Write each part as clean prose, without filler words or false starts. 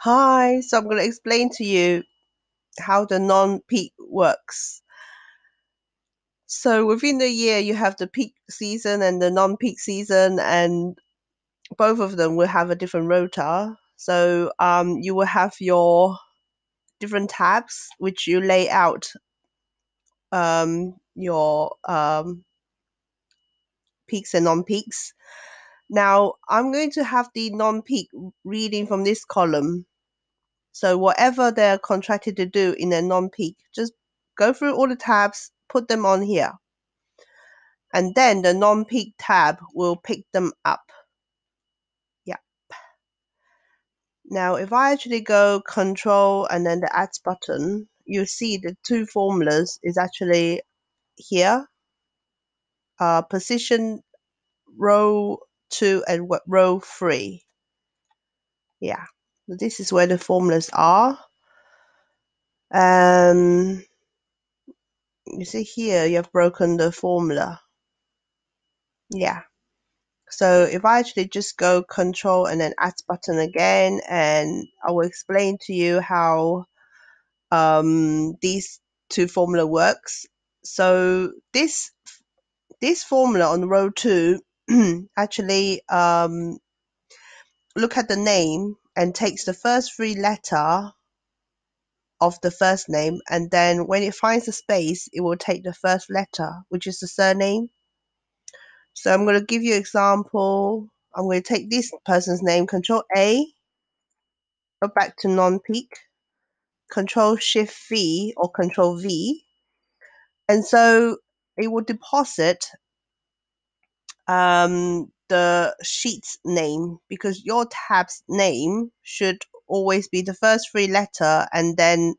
Hi, so I'm going to explain to you how the non-peak works. So within the year, you have the peak season and the non-peak season, and both of them will have a different rota. So you will have your different tabs, which you lay out your peaks and non-peaks. Now, I'm going to have the non-peak reading from this column. So whatever they're contracted to do in a non-peak, just go through all the tabs, put them on here. And then the non-peak tab will pick them up. Yeah. Now, if I actually go control and then the add button, you see the two formulas is actually here. Position row 2 and row 3. Yeah. This is where the formulas are. You see here, you have broken the formula. Yeah. So if I actually just go control and then add button again, and I will explain to you how these two formula works. So this formula on row 2 actually look at the name and takes the first 3 letter of the first name, and then when it finds a space, it will take the first letter, which is the surname. So I'm going to give you an example. I'm going to take this person's name, Control A, go back to non-peak, Control Shift V or Control V, and so it will deposit the sheet's name, because your tab's name should always be the first 3 letter and then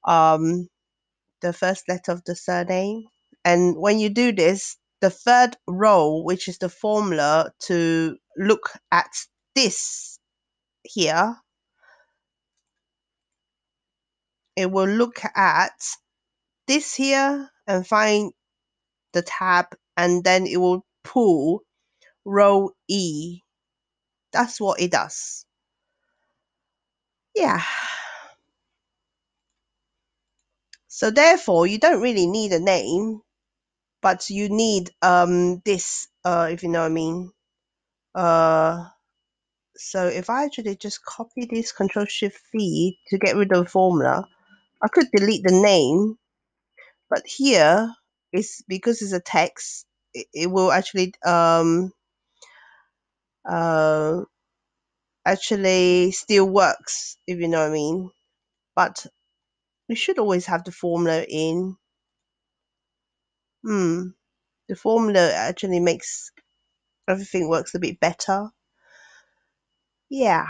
the first letter of the surname. And when you do this, the third row, which is the formula to look at this here, it will look at this here and find the tab, and then it will pull row E. That's what it does. Yeah. So therefore, you don't really need a name, but you need this, if you know what I mean. So if I actually just copy this Control Shift V to get rid of the formula, I could delete the name, but here is because it's a text, it will actually actually still works, if you know what I mean. But you should always have the formula in. The formula actually makes everything works a bit better. Yeah.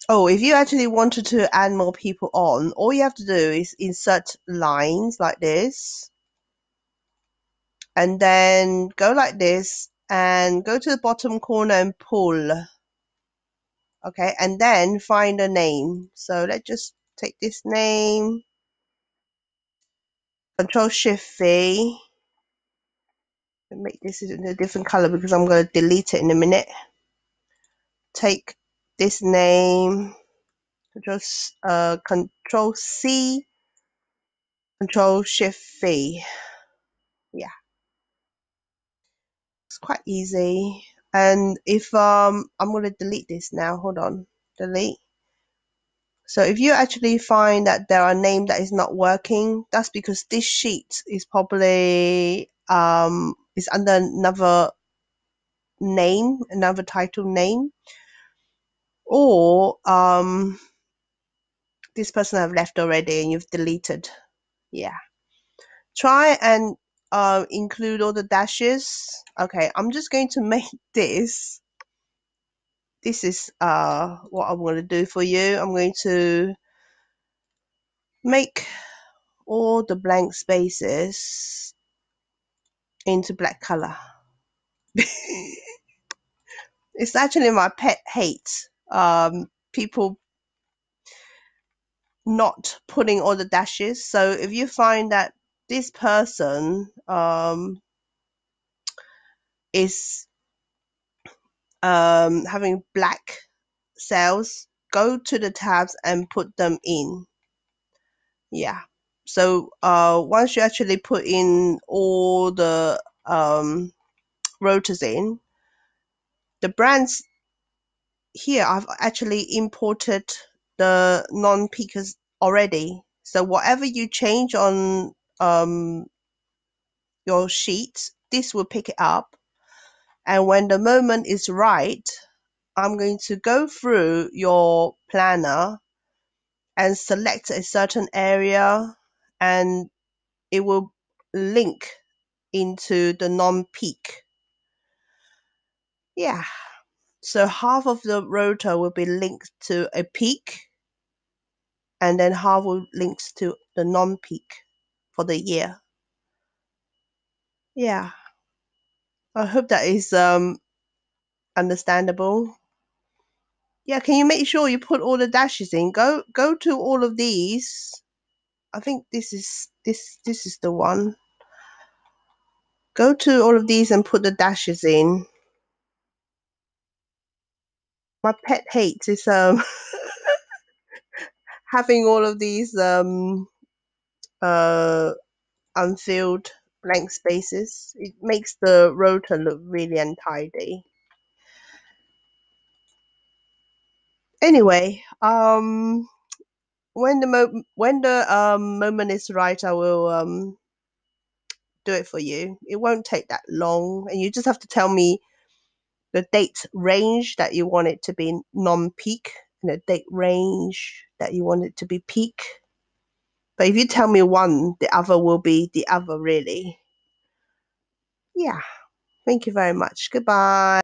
Oh, if you actually wanted to add more people on, all you have to do is insert lines like this, and then go like this and go to the bottom corner and pull. Okay, and then find a name. So let's just take this name, Control Shift V, and make this in a different color because I'm going to delete it in a minute. Take this name, Control C, Control Shift V. Yeah, it's quite easy. And if I'm going to delete this now. Hold on, delete. So if you actually find that there are names that is not working, that's because this sheet is probably is under another name, another title name, or this person have left already and you've deleted. Yeah. Try and include all the dashes. Okay, I'm just going to make this. This is what I'm going to do for you. I'm going to make all the blank spaces into black color. It's actually my pet hate. People not putting all the dashes. So if you find that this person is having black cells, go to the tabs and put them in. Yeah. So once you actually put in all the rotors in, the brands here I've actually imported the non-peakers already. So whatever you change on your sheet, this will pick it up. And when the moment is right, I'm going to go through your planner and select a certain area, and it will link into the non-peak. Yeah. So half of the rotor will be linked to a peak, and then half will links to the non-peak for the year. Yeah. I hope that is understandable. Yeah, can you make sure you put all the dashes in? Go to all of these. I think this is the one. Go to all of these and put the dashes in. My pet hate is having all of these uh unfilled blank spaces. It makes the rotor look really untidy. Anyway, when the moment is right, I will do it for you. It won't take that long, and you just have to tell me the date range that you want it to be non-peak and the date range that you want it to be peak. But if you tell me one, the other will be the other, really. Yeah. Thank you very much. Goodbye.